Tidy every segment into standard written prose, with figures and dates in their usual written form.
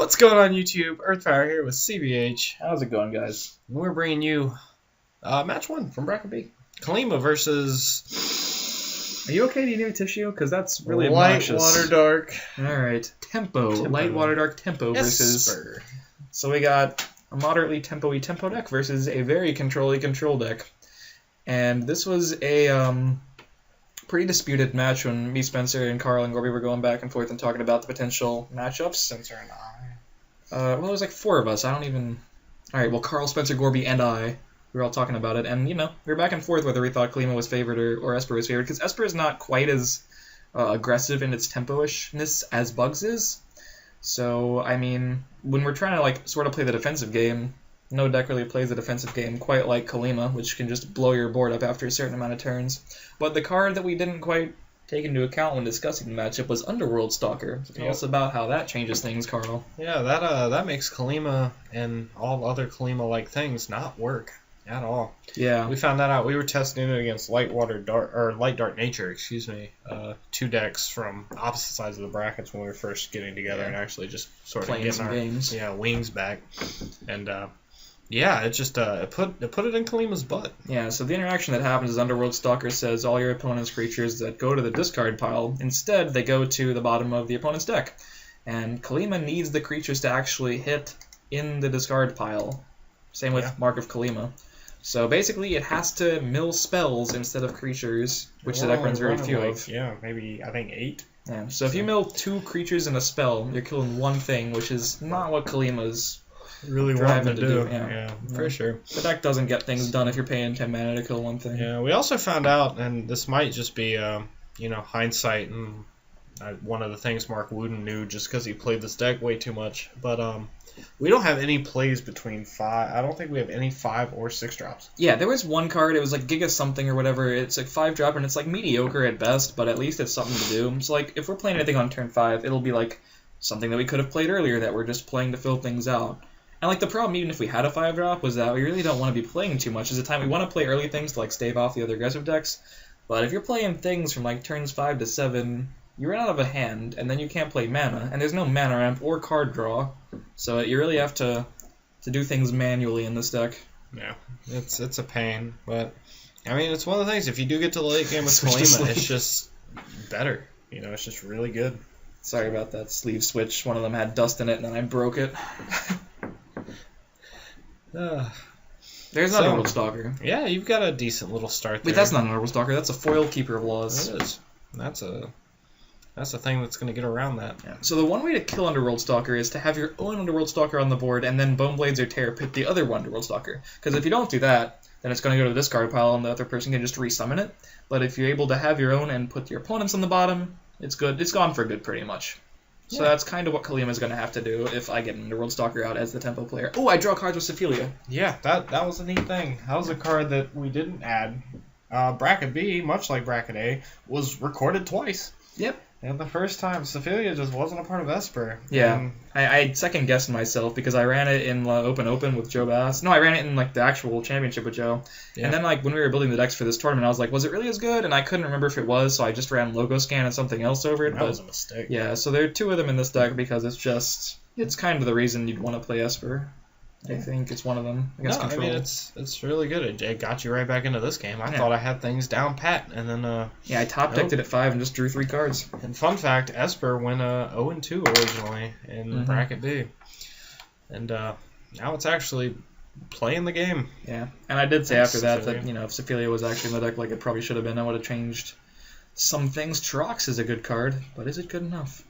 What's going on YouTube? Earthfire here with CBH. How's it going, guys? We're bringing you match 1 from Bracket B. Kalima versus... Are you okay? Do you need a tissue? Because that's really Light obnoxious. Water Dark. Alright, tempo. Light Water Dark Tempo versus... Esper. So we got a moderately tempo-y tempo deck versus a very control-y control deck. And this was a pretty disputed match when me, Spencer, and Carl and Gorby were going back and forth and talking about the potential matchups. Spencer and I. Well, there was like 4 of us. I don't even... Alright, well, Carl, Spencer, Gorby, and I... We were all talking about it, and, you know, we were back and forth whether we thought Kalima was favored or Esper was favored, because Esper is not quite as aggressive in its tempo-ishness as Bugs is. So, I mean, when we're trying to, like, sort of play the defensive game, no deck really plays the defensive game quite like Kalima, which can just blow your board up after a certain amount of turns. But the card that we didn't quite take into account when discussing the matchup was Underworld Stalker. So tell us about how that changes things, Carl. Yeah, that makes Kalima and all other Kalima-like things not work at all. Yeah. We found that out. We were testing it against Light Dark Nature, 2 decks from opposite sides of the brackets when we were first getting together and actually just sort of playing getting some games. wings back. And yeah, it just it put it in Kalima's butt. Yeah, so the interaction that happens is Underworld Stalker says all your opponent's creatures that go to the discard pile, instead they go to the bottom of the opponent's deck. And Kalima needs the creatures to actually hit in the discard pile. Same with Mark of Kalima. So basically, it has to mill spells instead of creatures, which the deck runs very few of. Yeah, maybe, I think 8. Yeah, so if you mill 2 creatures in a spell, you're killing 1 thing, which is not what Kalima's really driving wanting to do. Yeah, for sure. The deck doesn't get things done if you're paying 10 mana to kill 1 thing. Yeah, we also found out, and this might just be, hindsight, and one of the things Mark Wooden knew just because he played this deck way too much, but we don't have any plays between 5. I don't think we have any 5 or 6 drops. Yeah, there was one card, it was like Giga something or whatever, it's like 5 drop and it's like mediocre at best, but at least it's something to do. So like, if we're playing anything on turn 5, it'll be like something that we could have played earlier that we're just playing to fill things out. And like the problem, even if we had a 5 drop, was that we really don't want to be playing too much. There's a time we want to play early things to like stave off the other aggressive decks, but if you're playing things from like turns 5 to 7, you run out of a hand, and then you can't play mana, and there's no mana ramp or card draw, so you really have to do things manually in this deck. Yeah, it's a pain, but I mean, it's one of the things, if you do get to the late game with Kalima, it's just better. You know, it's just really good. Sorry about that sleeve switch. One of them had dust in it, and then I broke it. There's not Underworld Stalker. Yeah, you've got a decent little start there. Wait, that's not an Underworld Stalker. That's a foil Keeper of Laws. It is. That's a thing that's going to get around that. Yeah. So the one way to kill Underworld Stalker is to have your own Underworld Stalker on the board, and then Boneblades or Tear pit the other Underworld Stalker. Because if you don't do that, then it's going to go to the discard pile, and the other person can just resummon it. But if you're able to have your own and put your opponents on the bottom, it's good. It's gone for good, pretty much. So that's kind of what Kalima is going to have to do if I get an Underworld Stalker out as the tempo player. Oh, I draw cards with Syphilia. Yeah, that was a neat thing. That was a card that we didn't add. Bracket B, much like Bracket A, was recorded twice. Yep. And the first time, Syphilia just wasn't a part of Esper. Yeah, I second-guessed myself because I ran it in Open with Joe Bass. No, I ran it in like the actual championship with Joe. Yeah. And then like when we were building the decks for this tournament, I was like, was it really as good? And I couldn't remember if it was, so I just ran Logo Scan and something else over it. That was a mistake. Yeah, so there are 2 of them in this deck because it's kind of the reason you'd want to play Esper. I think it's one of them against Control. I mean, it's really good. It got you right back into this game. I thought I had things down pat, and then I top-decked it at 5 and just drew 3 cards. And fun fact, Esper went 0-2 originally in Bracket B, and now it's actually playing the game. Yeah, and I did say after that if Syphilia was actually in the deck like it probably should have been, I would have changed some things. Trox is a good card, but is it good enough?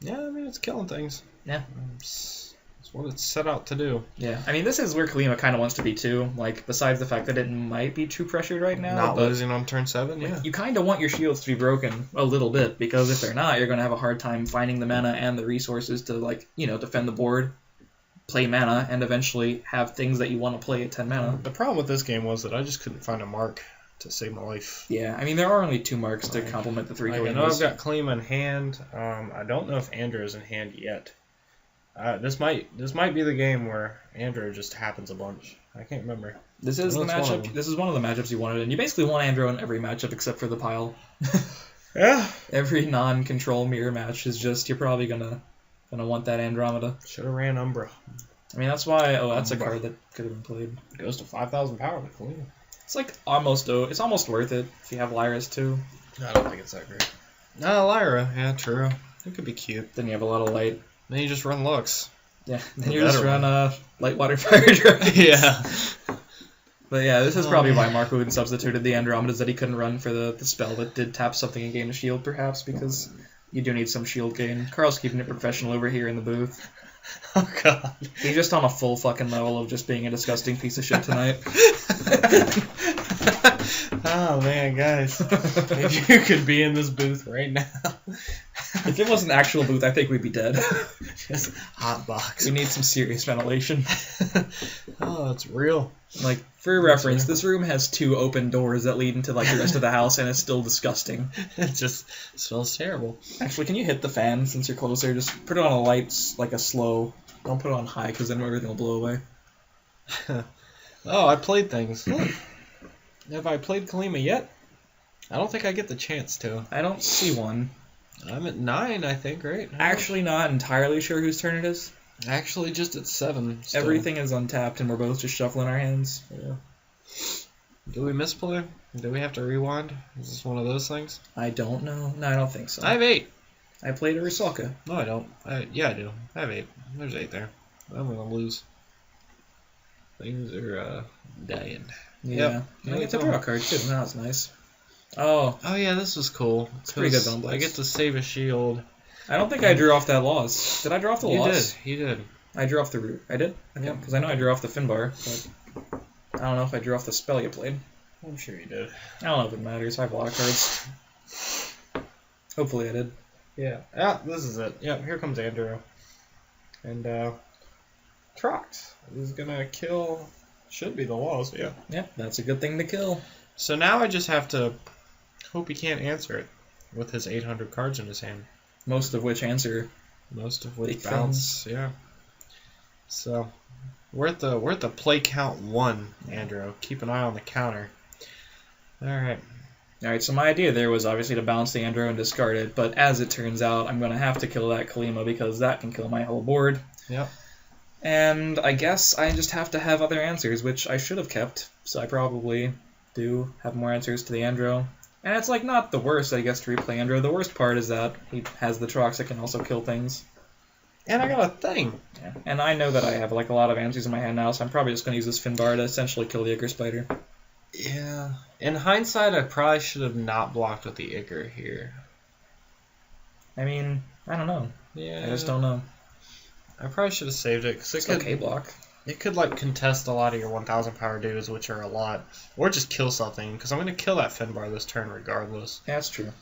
Yeah, I mean, it's killing things. Yeah. It's what it's set out to do. Yeah, I mean, this is where Kalima kind of wants to be, too. Like, besides the fact that it might be too pressured right now. Not losing on turn 7, yeah. You kind of want your shields to be broken a little bit, because if they're not, you're going to have a hard time finding the mana and the resources to, like, defend the board, play mana, and eventually have things that you want to play at 10 mana. The problem with this game was that I just couldn't find a mark to save my life. Yeah, I mean, there are only 2 marks to complement the 3 Kalimas. I know I've got Kalima in hand. I don't know if Andrew is in hand yet. This might be the game where Andrew just happens a bunch. I can't remember. This is the matchup. This is one of the matchups you wanted, and you basically want Andrew in every matchup except for the pile. Yeah. Every non-control mirror match is just you're probably gonna Gonna want that Andromeda. Should have ran Umbra. I mean, that's why. Oh, that's a card that could have been played. Goes to 5,000 power with Kalima. It's like almost. It's almost worth it if you have Lyra's too. I don't think it's that great. No, Lyra. Yeah, true. It could be cute. Then you have a lot of light. Then you just run Lux. Yeah. Then you just run light, water, fire, dragon. Yeah. But yeah, this is probably why Mark Wooden substituted the Andromedas, that he couldn't run for the spell that did tap something and gain a shield, perhaps, because you do need some shield gain. Carl's keeping it professional over here in the booth. Oh, God. He's just on a full fucking level of just being a disgusting piece of shit tonight. Oh, man, guys. If you could be in this booth right now. If it was an actual booth, I think we'd be dead. Just hot box. We need some serious ventilation. Oh, it's real. Like, for reference, this room has 2 open doors that lead into like the rest of the house, and it's still disgusting. It just smells terrible. Actually, can you hit the fan since you're closer? Just put it on a light, like a slow. Don't put it on high, because then everything will blow away. Oh, I played things. Look. Have I played Kalima yet? I don't think I get the chance to. I don't see one. I'm at 9, I think, right? Actually, not entirely sure whose turn it is. Actually, just at 7. Still. Everything is untapped, and we're both just shuffling our hands. Yeah. Do we misplay? Do we have to rewind? Is this one of those things? I don't know. No, I don't think so. I have 8. I played a Rusalka. No, I don't. Yeah, I do. I have 8. There's 8 there. I'm gonna lose. Things are dying. Yeah. You get to draw a card too. No, that's nice. Oh. Oh yeah, this was cool. It's pretty good, Bone I get to save a shield. I don't think I drew off that loss. Did I draw off the loss? You did. I drew off the root. I did? Okay. Yep. Because I know I drew off the Finbar, but I don't know if I drew off the spell you played. I'm sure you did. I don't know if it matters. I have a lot of cards. Hopefully I did. Yeah. Ah, this is it. Yep, here comes Andrew. And, Trox is gonna kill... Should be the loss, yeah. Yep, that's a good thing to kill. So now I just have to hope he can't answer it with his 800 cards in his hand. Most of which answer. Most of which bounce, yeah. So we're at the play count 1, Andrew. Keep an eye on the counter. Alright. Alright, so my idea there was obviously to bounce the Andro and discard it, but as it turns out, I'm going to have to kill that Kalima because that can kill my whole board. Yep. And I guess I just have to have other answers, which I should have kept, so I probably do have more answers to the Andro. And it's like not the worst that he gets to replay Andro. The worst part is that he has the Trox that can also kill things. And I got a thing. Yeah. And I know that I have like a lot of answers in my hand now, so I'm probably just going to use this Finbar to essentially kill the Ichor Spider. Yeah. In hindsight, I probably should have not blocked with the Ichor here. I mean, I don't know. Yeah. I just don't know. I probably should have saved it because It's okay block. It could like contest a lot of your 1,000 power dudes, which are a lot, or just kill something because I'm gonna kill that Finbar this turn regardless. Yeah, that's true.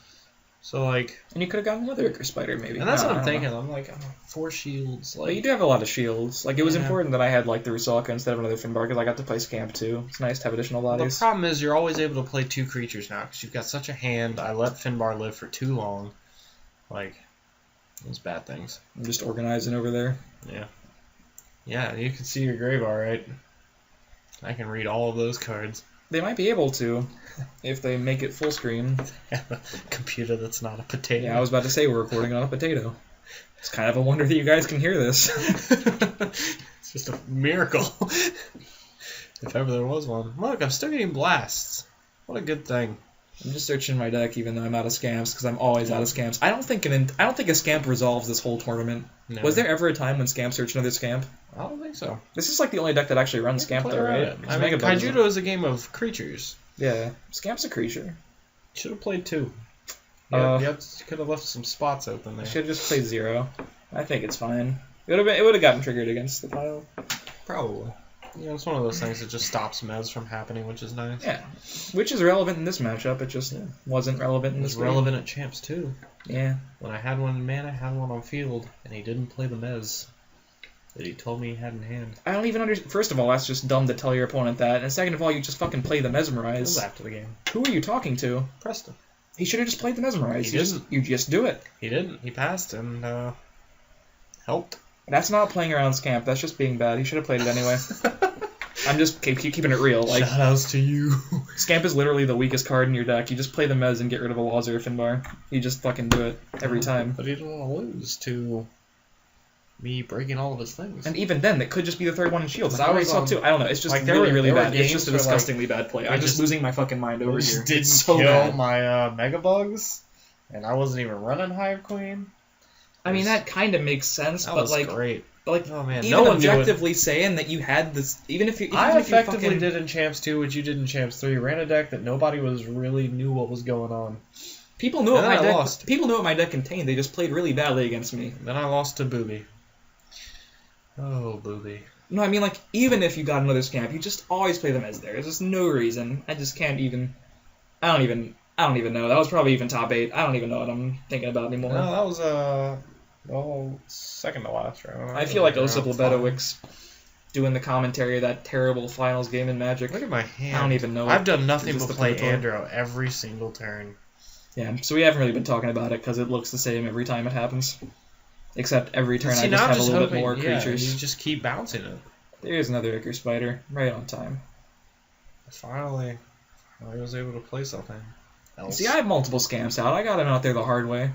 So like, and you could have gotten another Ichor Spider maybe. And that's what I'm thinking. Know. I'm like, 4 shields. Like, but you do have a lot of shields. Like it was important that I had like the Rusalka instead of another Finbar because I got to play Scamp too. It's nice to have additional bodies. The problem is you're always able to play 2 creatures now because you've got such a hand. I let Finbar live for too long. Like, those bad things. I'm just organizing over there. Yeah. Yeah, you can see your grave all right. I can read all of those cards. They might be able to, if they make it full screen. Computer that's not a potato. Yeah, I was about to say we're recording on a potato. It's kind of a wonder that you guys can hear this. It's just a miracle. If ever there was one. Look, I'm still getting blasts. What a good thing. I'm just searching my deck even though I'm out of scamps because I'm always out of scamps. I don't think a scamp resolves this whole tournament. No. Was there ever a time when scamp searched another scamp? I don't think so. This is like the only deck that actually runs scamp though, right? I mean, Kaijudo is a game of creatures. Yeah, scamp's a creature. Should have played 2. Yeah, you could have left some spots open there. I should have just played 0. I think it's fine. It would have gotten triggered against the pile. Probably. Yeah, it's one of those things that just stops mez from happening, which is nice. Yeah, which is relevant in this matchup. It just wasn't relevant in this game. It was relevant at Champs, too. Yeah. When I had one in mana, I had one on field, and he didn't play the mez that he told me he had in hand. I don't even understand. First of all, that's just dumb to tell your opponent that. And second of all, you just fucking play the Mesmerize. It was after the game. Who are you talking to? Preston. He should have just played the Mesmerize. He didn't. You just do it. He didn't. He passed and helped. That's not playing around Scamp. That's just being bad. He should have played it anyway. I'm just keeping it real. Like, shoutouts to you. Scamp is literally the weakest card in your deck. You just play the Mez and get rid of a Laws or a Finbar. You just fucking do it every time. But you don't want to lose to me breaking all of his things. And even then, that could just be the third one in shields. I I was saw too. I don't know. It's just like, really there were bad. It's just a games where, disgustingly bad play. I'm just losing my fucking mind over here. Didn't It's so kill bad. my Mega Bugs, and I wasn't even running Hive Queen. I mean, that kind of makes sense, That but was like, great. oh man, no even one knew it. objectively saying that you had this, even if you, I if you effectively fucking, did in Champs 2 what you did in Champs 3. Ran a deck that nobody was really knew what was going on. people knew what And my then I deck. lost. People knew what my deck contained. They just played really badly against me. Then I lost to Booby. Oh, Booby. No, I mean like even if you got another scamp, you just always play them as there. There's just no reason. I just can't even. I don't even know. That was probably even top 8. I don't even know what I'm thinking about anymore. No, that was second to last round. I feel like Round Osip five. Lebedowicz doing the commentary of that terrible finals game in Magic. Look at my hand. I don't even know. I've done nothing Is but this play the Purgatoire? Andro every single turn. Yeah, so we haven't really been talking about it because it looks the same every time it happens. Except every turn See, I now just I'm have a little bit hoping- more yeah, creatures. You just keep bouncing it. There's another Ichor Spider, right on time. Finally, I was able to play something else. See, I have multiple scamps out. I got them out there the hard way.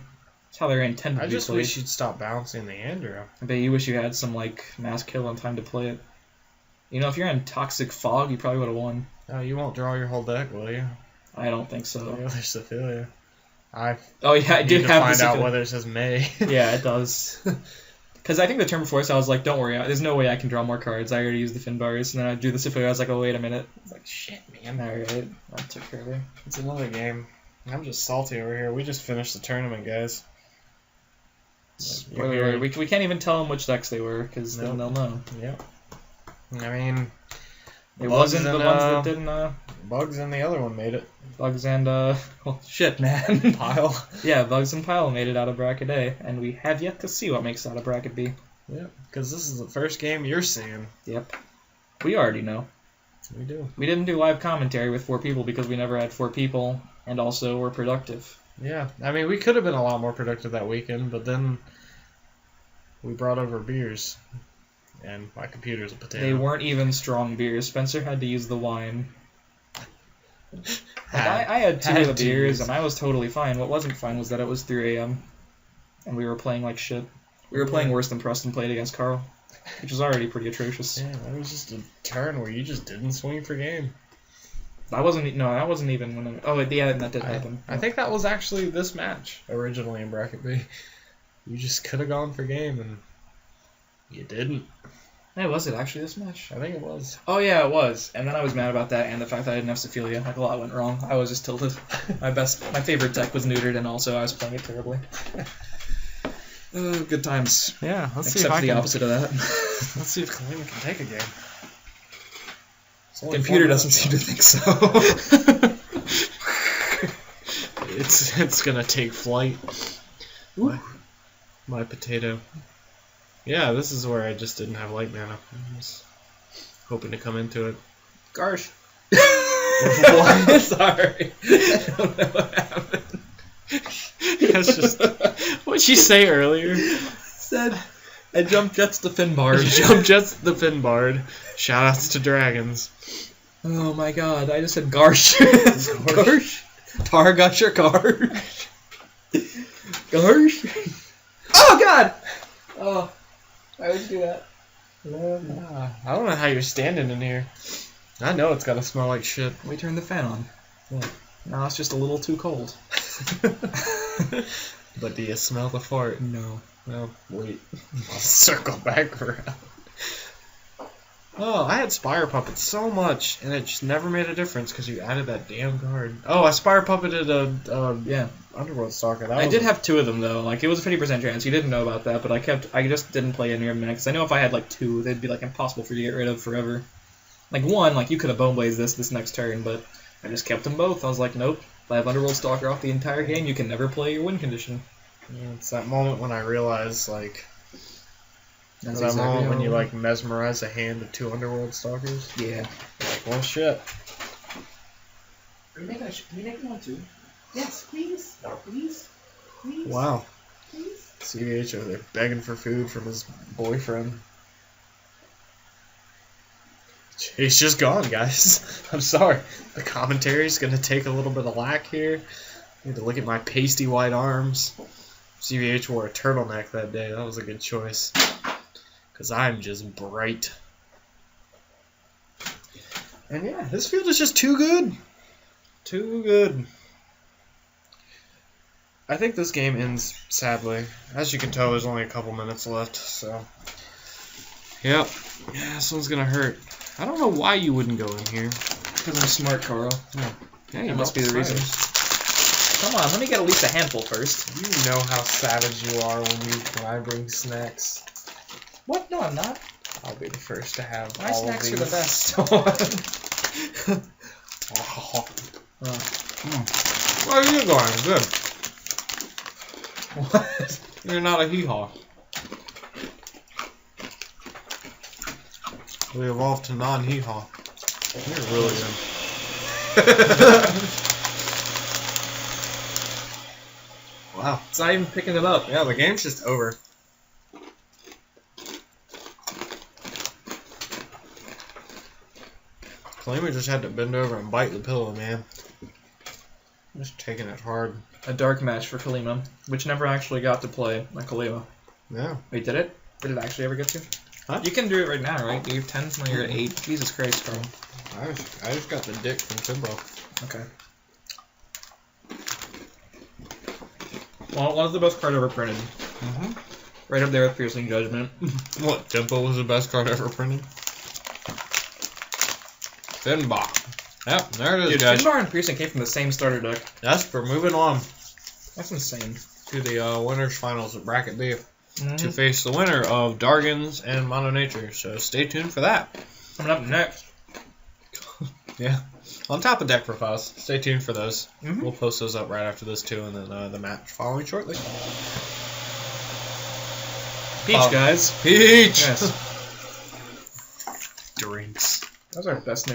That's how they're intended I to be just played. wish you'd stop bouncing the Andro. I bet you wish you had some, like, mass kill on time to play it. You know, if you're in Toxic Fog, you probably would have won. Oh, you won't draw your whole deck, will you? I don't think so. There's Syphilia. I Oh, yeah, I need did to have find this. out whether it says May. Yeah, it does. Because I think the turn before, so I was like, don't worry, there's no way I can draw more cards. I already used the Fin bars. And then I drew the Syphilia. I was like, oh, wait a minute. I was like, shit, man. Alright, I took care of it. It's another game. I'm just salty over here. We just finished the tournament, guys. Wait. We can't even tell them which decks they were, because then they'll know. Yep. I mean, It Bugs wasn't the and, ones that didn't, Bugs and the other one made it. Bugs and, well, shit, man. Pile. Yeah, Bugs and Pile made it out of Bracket A, and we have yet to see what makes it out of Bracket B. Yep. Because this is the first game you're seeing. Yep. We already know. We do. We didn't do live commentary with 4 people because we never had 4 people, and also we're productive. Yeah. I mean, we could have been a lot more productive that weekend, but then we brought over beers. And my computer's a potato. They weren't even strong beers. Spencer had to use the wine. I had 2 of the beers, and I was totally fine. What wasn't fine was that it was 3 a.m., and we were playing like shit. We were playing worse than Preston played against Carl, which was already pretty atrocious. Yeah, that was just a turn where you just didn't swing for game. That wasn't even when oh, yeah, that did happen. I think that was actually this match, originally in Bracket B. You just could have gone for game, and you didn't. Hey, was it actually this match? I think it was. Oh, yeah, it was. And then I was mad about that and the fact that I didn't have Syphilia. Like, a lot went wrong. I was just tilted. My favorite deck was neutered, and also I was playing it terribly. Good times. Yeah, let's see if Except I the can. opposite of that. Let's see if Kalima can take a game. It's only Computer 4 doesn't seem to think so. It's gonna take flight. My potato. Yeah, this is where I just didn't have light mana. I was hoping to come into it. Garsh. What? Sorry. I don't know what happened. That's just what'd you say earlier? Said I jumped jets to Finbar. Jump Jets the Finbard. Shoutouts to dragons. Oh my god, I just said Garsh. Garsh. Targusher Garsh. Garsh. Oh god! Oh, why would you do that? I don't know how you're standing in here. I know it's gotta smell like shit. We turned the fan on. Yeah. Now it's just a little too cold. But do you smell the fart? No. Well, wait. I'll circle back around. Oh, I had Spire Puppet so much, and it just never made a difference because you added that damn card. Oh, I Spire Puppeted a Yeah. Underworld Stalker. That I was did have 2 of them though. Like it was a 50% chance. You didn't know about that, but I just didn't play any of them because I know if I had like 2, they'd be like impossible for you to get rid of forever. Like 1, like you could have Bone Blazed this next turn, but I just kept them both. I was like, nope. If I have Underworld Stalker off the entire game, you can never play your win condition. Yeah, it's that moment when I realized, like, That's that exactly moment when how- you like mesmerize a hand of 2 Underworld Stalkers. Yeah. Like, well, shit. Are you making one too? Yes, please. Please. Please. Wow. Please. CBH over there begging for food from his boyfriend. He's just gone, guys. I'm sorry. The commentary's gonna take a little bit of lack here. I need to look at my pasty white arms. CBH wore a turtleneck that day. That was a good choice. Because I'm just bright. And yeah, this field is just too good. Too good. I think this game ends sadly. As you can tell, there's only a couple minutes left, so. Yep. Yeah, this one's gonna hurt. I don't know why you wouldn't go in here. Because I'm smart, Carl. Yeah, you That must be the reason. Come on, let me get at least a handful first. You know how savage you are when I bring snacks. What? No, I'm not. I'll be the first to have My all snacks of are the these. best. Where are you going? Good. What? You're not a hee-haw. We evolved to non-hee-haw. You're really good. Wow. It's not even picking it up. Yeah, the game's just over. Kalima just had to bend over and bite the pillow, man. Just taking it hard. A dark match for Kalima, which never actually got to play like Kalima. Yeah. Wait, did it? Did it actually ever get to? Huh? You can do it right now, right? You have 10, now you're at 8. Jesus Christ, Carl. I just got the dick from Timbo. Okay. Well, one's the best card ever printed. Mm-hmm. Right up there with Piercing Judgment. What, Tempo was the best card ever printed? Finbar. Yep, there it is, Dude, guys. Finbar and Piercing came from the same starter deck. We're moving on That's insane. to the winners finals of Bracket B Mm-hmm. to face the winner of Dargans and Mono Nature. So stay tuned for that. Coming up next. Yeah. On top of deck profiles. Stay tuned for those. Mhm. We'll post those up right after this too, and then the match following shortly. Peach, guys. Peach! Yes. Drinks. That was our best